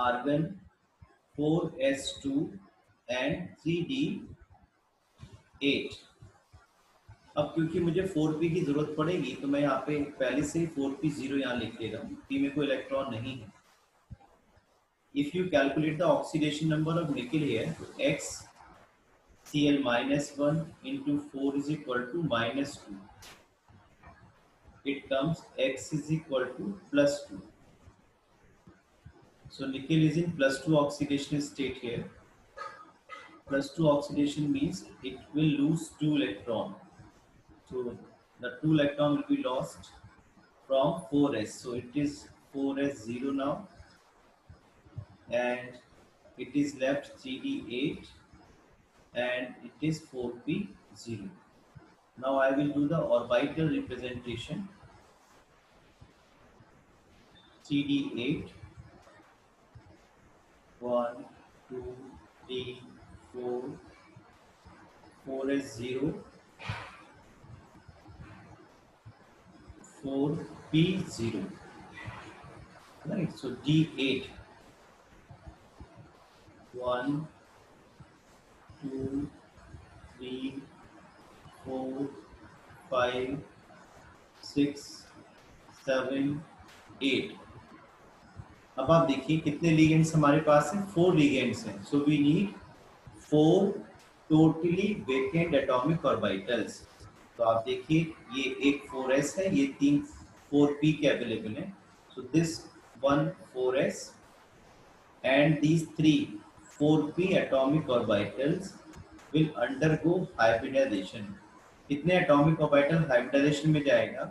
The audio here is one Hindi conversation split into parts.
argon 4s2 and 3d8। अब क्योंकि मुझे 4p की जरूरत पड़ेगी तो मैं यहाँ पे पहले से ही 4p0 यहाँ लिख ले रहा हूँ, p में कोई इलेक्ट्रॉन नहीं है। If you calculate the oxidation number of nickel here, X Cl -1 into 4 is equal to -2. It comes X is equal to +2. So nickel is in +2 oxidation state here. +2 oxidation means it will lose 2 electron. So the 2 electron will be lost from 4s. So it is 4s0 now, and it is left 3d8, and it is 4p0. Now I will do the orbital representation. 3d8, 1, 2, 3, 4, 4s0, 4p0. Right, so d8, 1, 2, 3, 4, 5, 6, 7, 8। अब आप देखिए कितने लिगेंड्स हमारे पास हैं, 4 लिगेंड्स हैं। So we need 4 totally vacant atomic orbitals. तो आप देखिए ये एक 4s है, ये 3 4p के अवेलेबल हैं। So this 1 4s and these 3 4p atomic orbitals will undergo hybridization. कितने एटॉमिक ऑर्बिटल हाइब्रिडाइजेशन में जाएगा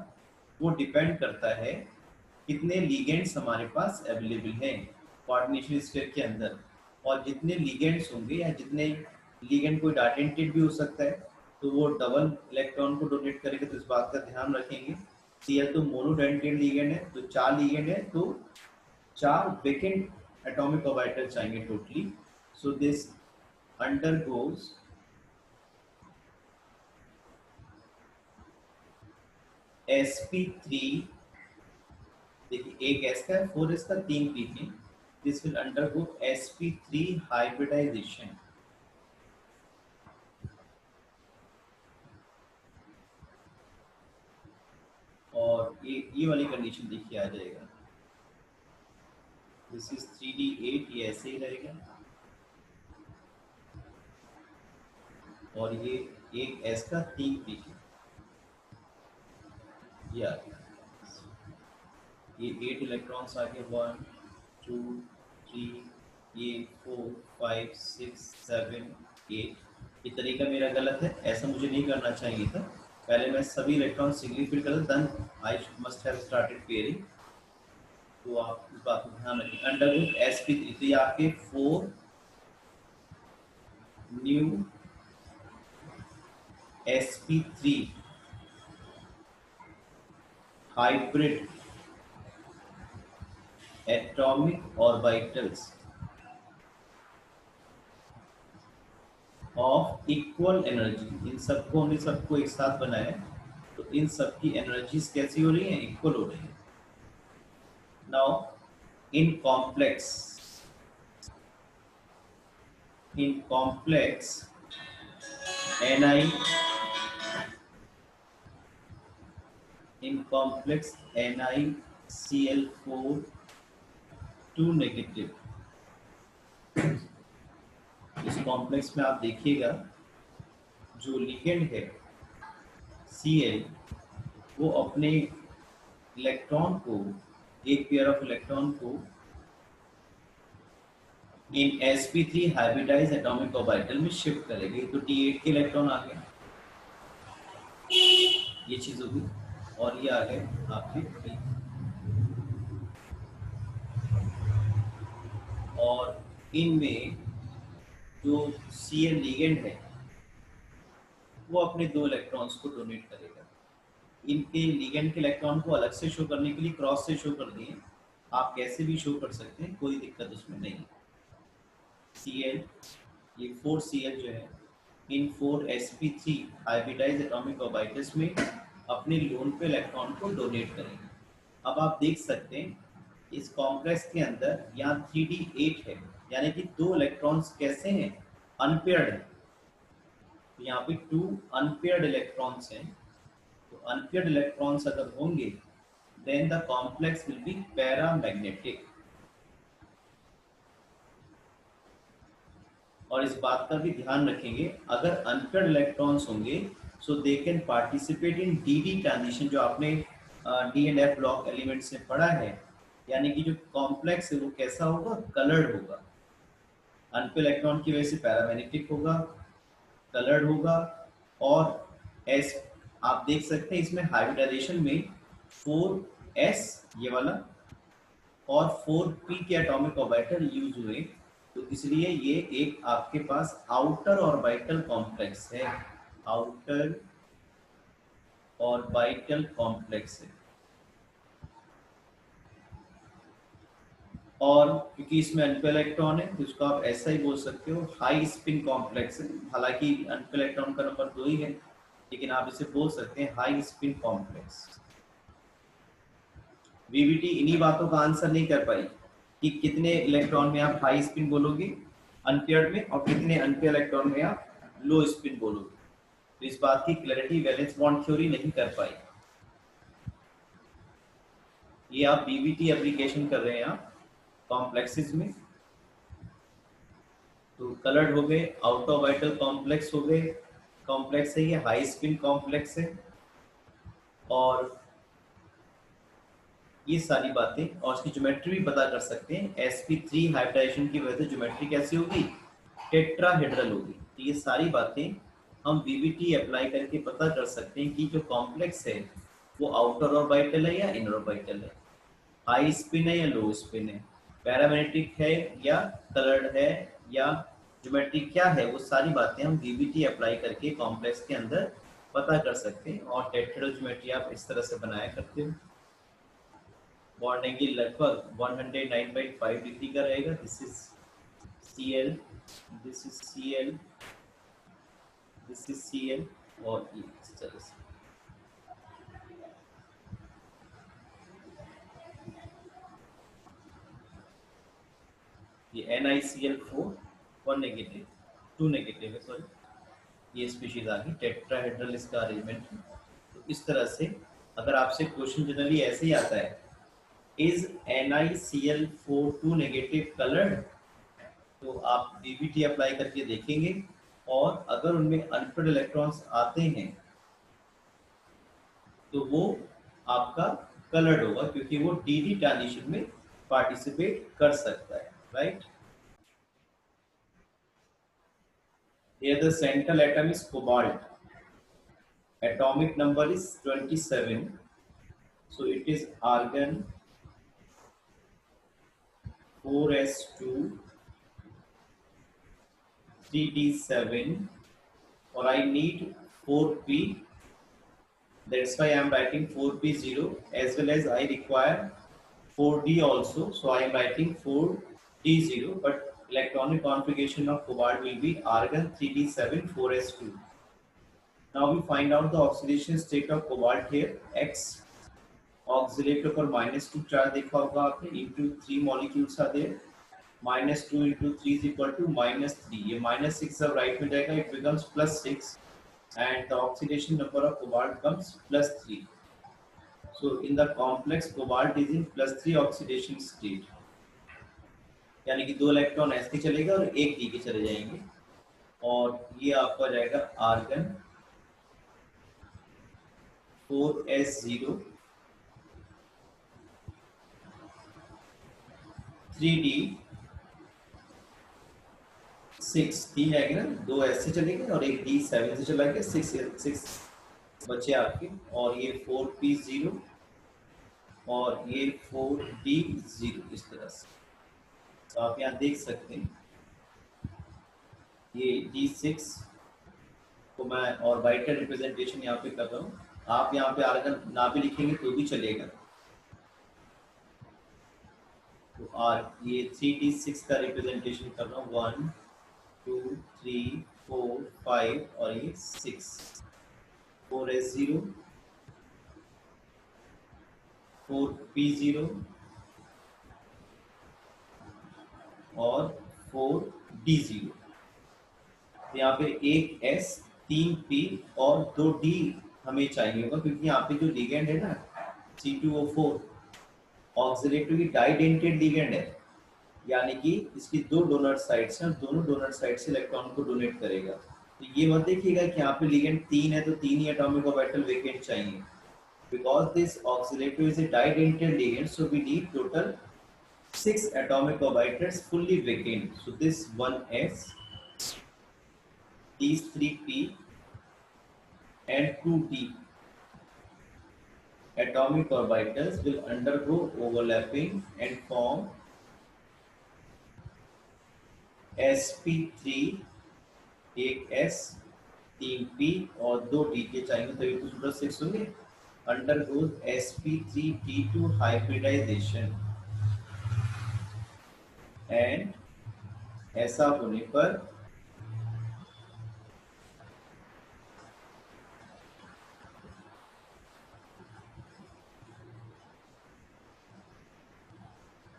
वो डिपेंड करता है कितने लिगेंड्स हमारे पास अवेलेबल हैं कोऑर्डिनेशन स्फीयर के अंदर। और जितने लिगेंड्स होंगे या जितने लिगेंड कोई डार्टेंटेड भी हो सकता है तो वो डबल इलेक्ट्रॉन को डोनेट करेगा, तो इस बात का ध्यान रखेंगे। Cl तो मोनोडेंटेड लिगेंड है, तो 4 लिगेंड है तो 4 वेकेंट एटॉमिक ऑर्बिटल चाहिए totally. So this undergoes sp3। देखिए एक s का है, 4s का, 3 p के। This will undergo sp3 hybridisation. और ये वाली कंडीशन देखिए आ जाएगा, दिस इज 3d8, ये ऐसे ही रहेगा। और ये एक s का 3 p के, ये आ गया। ये 8 इलेक्ट्रॉन्स आ गए, 1 2 3, ये 4 5 6 7 8। ये तरीका मेरा गलत है, ऐसा मुझे नहीं करना चाहिए था। पहले मैं सभी इलेक्ट्रॉन सिंगली फिल कर then I must have started pairing. तो आप इस बात को ध्यान रखें। अंडरवुड sp3, तो ये आपके 4 new sp3 hybrid atomic orbitals of equal energy. इन सबको हमने सबको एक साथ बनाया, तो इन सब की एनर्जीज कैसी हो रही हैं, इक्वल हो रही हैं। Now in complex Ni, in complex NiCl4 2 negative. इस कॉम्प्लेक्स में आप देखिएगा जो लिगेंड है Cl, वो अपने इलेक्ट्रॉन को, एक पेयर ऑफ इलेक्ट्रॉन को इन sp3 हाइब्रिडाइज एटॉमिक ऑर्बिटल में शिफ्ट करेगी। तो d8 के इलेक्ट्रॉन आ गए, ये चीज होगी, और ये आ गए आपके p। और इनमें जो Cl लिगेंड है वो अपने 2 इलेक्ट्रॉन्स को डोनेट करेगा। इनके लिगेंड के इलेक्ट्रॉन को अलग से शो करने के लिए क्रॉस से शो कर दिए, आप कैसे भी शो कर सकते हैं, कोई दिक्कत उसमें नहीं है। Cl, ये 4Cl जो है इन 4sp3 हाइब्रिडाइज एटॉमिक ऑर्बिटल्स में अपने लोन पे इलेक्ट्रॉन को डोनेट करेंगे। अब आप देख सकते हैं इस कॉम्प्लेक्स के अंदर यहाँ 3d8 है, यानी कि 2 इलेक्ट्रॉन्स कैसे हैं, अनपेयर्ड है। तो यहाँ पे 2 अनपेयर्ड इलेक्ट्रॉन्स हैं। तो अनपेयर्ड इलेक्ट्रॉन्स अगर होंगे then the complex will be paramagnetic. और इस बात का भी ध्यान रखेंगे, अगर अनपेयर्ड इलेक्ट्रॉन्स होंगे so they can participate in D transition, जो आपने D and F block element से पढ़ा है। यानी कि जो कॉम्प्लेक्स है वो कैसा होगा, कलर्ड होगा। अनपेयर्ड इलेक्ट्रॉन की वजह से पैरामैग्नेटिक होगा, कलर्ड होगा। और एस आप देख सकते हैं इसमें हाइब्रिडाइजेशन में 4s ये वाला और 4p के एटॉमिक ऑर्बिटल यूज हुए, तो इसलिए ये एक आपके पास आउटर ऑर्बिटल कॉम्प्लेक्स है, आउटर ऑर्बिटल कॉम्प्लेक्स है। और क्योंकि इसमें अनपेयर्ड इलेक्ट्रॉन है तो इसको आप ऐसा ही बोल सकते हो, हाई स्पिन कॉम्प्लेक्स है। हालांकि अनपेयर्ड इलेक्ट्रॉन का नंबर 2 ही है, लेकिन आप इसे बोल सकते हैं हाई स्पिन कॉम्प्लेक्स। वीवीटी इन्हीं बातों का आंसर नहीं कर पाई कि कितने इलेक्ट्रॉन में आप हाई स्पिन बोलोगे अनपेयर्ड में और कितने अनपेयर्ड इलेक्ट्रॉन में आप लो स्पिन बोलोगे। तो इस बात की क्लैरिटी वैलेंस बॉन्ड थ्योरी नहीं कर पाई। ये आप बीवीटी एप्लीकेशन कर रहे हैं आप कॉम्प्लेक्सेस में। तो कलर्ड हो गए, आउट ऑफ वाइटल कॉम्प्लेक्स हो गए, कॉम्प्लेक्स है ये हाई स्पिन कॉम्प्लेक्स है। और ये सारी बातें और इसकी ज्योमेट्री भी पता कर सकते हैं। sp3 हाइब्रिडाइजेशन की वजह से ज्योमेट्री कैसी होगी, टेट्राहेड्रल होगी। तो ये सारी बातें हम वीवीटी अप्लाई करके पता कर सकते हैं कि जो कॉम्प्लेक्स है वो आउटर ऑर्बिटल है या इनर ऑर्बिटल है, हाई स्पिन है या लो स्पिन है, पैरामैग्नेटिक है या कलर्ड है, या ज्योमेट्री क्या है। वो सारी बातें हम वीवीटी अप्लाई करके कॉम्प्लेक्स के अंदर पता कर सकते हैं। और टेट्राहेड्रल ज्योमेट्री आप इस तरह से बनाया करते हो। बॉन्ड एंगल लगभग 109.5 डिग्री का रहेगा। This is Cl, this is Cl, this is Cl और ये इस तरह से। ये NiCl4 1 नेगेटिव 2 नेगेटिव है, सॉरी ये स्पीशीज आ गई। टेट्राहेड्रल इसका अरेंजमेंट है। तो इस तरह से अगर आपसे क्वेश्चन जनरली ऐसे ही आता है, इज NiCl4 2 नेगेटिव कलर्ड, तो आप डीबीटी अप्लाई करके देखेंगे। और अगर उनमें अनपेयर्ड इलेक्ट्रॉन्स आते हैं तो वो आपका कलर्ड होगा, क्योंकि वो डी ट्रांजिशन में पार्टिसिपेट कर सकता है, right. Here the central atom is cobalt. Atomic number is 27. So it is argon 4s2 3d7, or I need 4p. That's why I am writing 4p0, as well as I require 4d also. So I am writing 4d0, but electronic configuration of cobalt will be argon 3d7 4s2. Now we find out the oxidation state of cobalt here. X oxalate पर -2 चार्ज देखा होगा आपने, into 3 molecules are there. -2 into 3 is equal to -3। ये -6 जब राइट में जाएगा it becomes +6 and the oxidation number of cobalt comes +3. So in the complex cobalt is in +3 oxidation state, यानी कि 2 इलेक्ट्रॉन s के चलेगा और 1 d के चले जाएंगे। और ये आपका जाएगा आर्गन 4s0 3d6, 3 आएगा ना, 2 s से चलेंगे और 1 d 7 से चला गया, 6 बचे आपके। और ये 4p0 और ये 4d0 इस तरह से। तो आप यहाँ देख सकते हैं ये d6 को मैं ऑर्बिटल रिप्रेजेंटेशन यहाँ पे कर रहा हूँ। आप यहाँ पे आर्गन ना भी लिखेंगे तो भी चलेगा। तो ये 3d6 का रिप्रेजेंटेशन कर रहा हूँ, 1 2 3 4 5 और ये 6, 4s0 4p0 और 4d0। यहाँ पे एक S 3p और 2d हमें चाहिए होगा, क्योंकि यहाँ पे जो लिगेंड है ना C2O4 ऑक्सीडेटिव डाइडेंटेड लिगेंड है, यानी कि इसकी दो डोनर साइड्स हैं, दोनों डोनर साइड से इलेक्ट्रॉन को डोनेट करेगा। तो ये मत देखिएगा कि यहाँ पे लिगेंड 3 है तो 3 ही एटॉमिक ऑर्बिटल वेकेंट चाहिए, because this oxidative is a didentate ligand, so we need total 6 atomic orbitals fully vacant. So this 1s, these 3p and 2d atomic orbitals will undergo overlapping and form sp3, एक s 3p और 2d के चाहिए, तो ये तो टोटल 6 होंगे। undergoes sp3p2 hybridization and ऐसा होने पर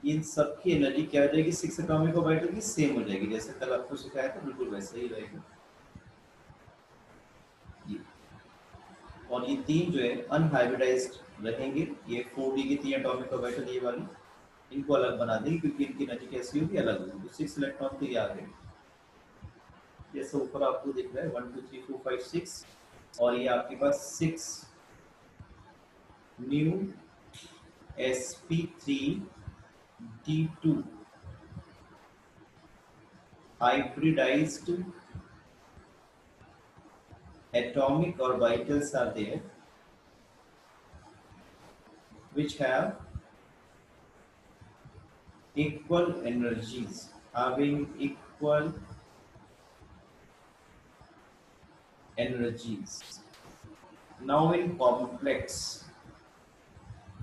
इन सब की एनर्जी क्या हो जाएगी, 6 एटॉमिक ऑर्बिटल की सेम हो जाएगी, जैसे कल आपको सिखाया था बिल्कुल वैसा ही रहेगा ये। और ये तीन जो है अनहाइब्रिडाइज्ड रहेंगे, ये 4d के 3 एटॉमिक ऑर्बिटल ये वाली, इनको अलग बना देंगे क्योंकि इनकी एनर्जी कैसी होगी, अलग होगी। 6 इलेक्ट्रॉन तो ये आ गए, जैसे ऊपर आपको दिख रहा है 1 2 3 4 5 6, और ये आपके पास 6 new sp3d2 hybridized atomic orbitals are there which have equal energies, having equal energies. Now in complex,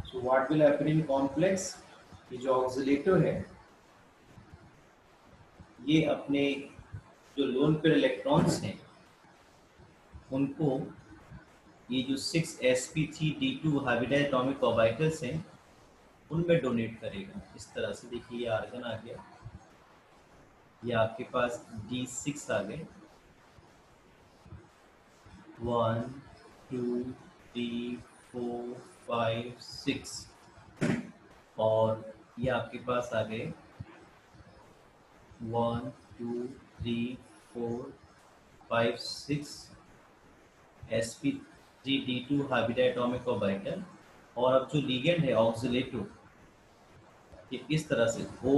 so what will happen in complex, कि जो ऑक्सीलेटर है ये अपने जो लोन पेयर इलेक्ट्रॉन्स हैं उनको ये जो 6 sp3d2 हाइब्रिडाइज्ड एटॉमिक ऑर्बिटल्स हैं उनमें डोनेट करेगा। इस तरह से देखिए ये आर्गन आ गया, ये आपके पास d6 आ गए, 1 2 3 4 5 6, और ये आपके पास आ गए 1 2 3 4 5 6 sp3d2 हाइब्रिडाइज्ड एटॉमिक ऑर्बिटल। और अब जो लिगेंड है ऑक्सीलेटिव, ये इस तरह से O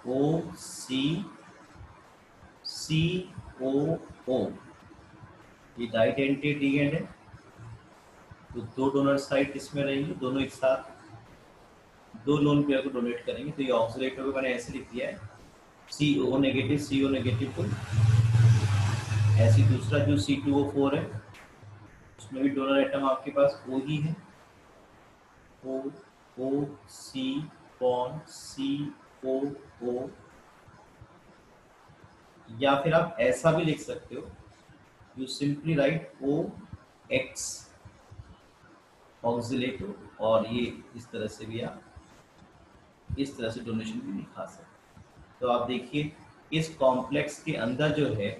O C C O O, ये डाइडेंटेड लिगेंड है, तो दो डोनर साइड इसमें रहेंगे, दोनों एक साथ दो लोन पेयर को डोनेट करेंगे। तो ये ऑक्सीलेटर को मैंने ऐसे लिख दिया है CO नेगेटिव को, ऐसे दूसरा जो C2O4 है उसमें भी डोनर एटम आपके पास O ही है, O O C bond C O O, या फिर आप ऐसा भी लिख सकते हो, you simply write OX oscillator, और ये इस तरह से भी आप इस तरह से डोनेशन भी दिखा सकते। तो आप देखिए इस कॉम्प्लेक्स के अंदर जो है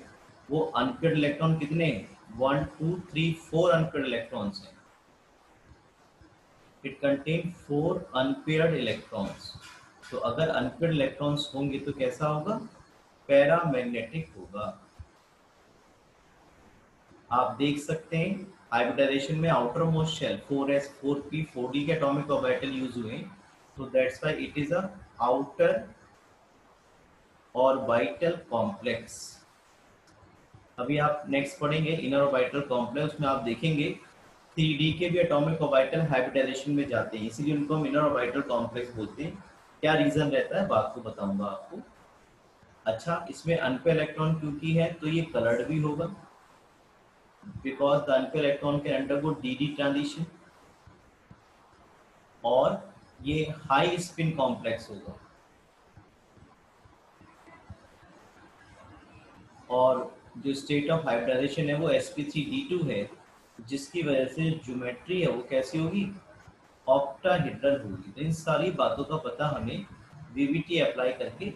वो अनपेयर्ड इलेक्ट्रॉन कितने हैं, 1 2 3 4 अनपेयर्ड इलेक्ट्रॉन्स हैं। It contain 4 unpaired electrons. तो अगर अनपेयर्ड इलेक्ट्रॉन्स होंगे तो कैसा होगा, पैरामैग्नेटिक होगा। आप देख सकते हैं हाइब्रिडाइजेशन में outer most shell 4s 4p 4d के एटॉमिक ऑर्बिटल यूज हुए, तो that's why it is a outer orbital complex. अभी आप नेक्स्ट पढ़ेंगे इनर ऑर्बिटल कॉम्प्लेक्स में, आप देखेंगे 3d के भी एटॉमिक ऑर्बिटल हाइब्रिडाइजेशन में जाते हैं, इसीलिए उनको हम इनर ऑर्बिटल कॉम्प्लेक्स बोलते हैं। क्या रीजन रहता है बात को बताऊंगा आपको। अच्छा, इसमें अनपेयर इलेक्ट्रॉन क्योंकि है तो ये कलर्ड भी होगा, because the unpaired electron can undergo dd transition, और ये हाई स्पिन कॉम्प्लेक्स होगा, और जो स्टेट ऑफ हाइब्रिडाइजेशन है वो sp3d2 है, जिसकी वजह से ज्योमेट्री है वो कैसी होगी, ऑक्टाहेड्रल होगी। तो इन सारी बातों का पता हमें VBT अप्लाई करके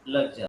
लग जा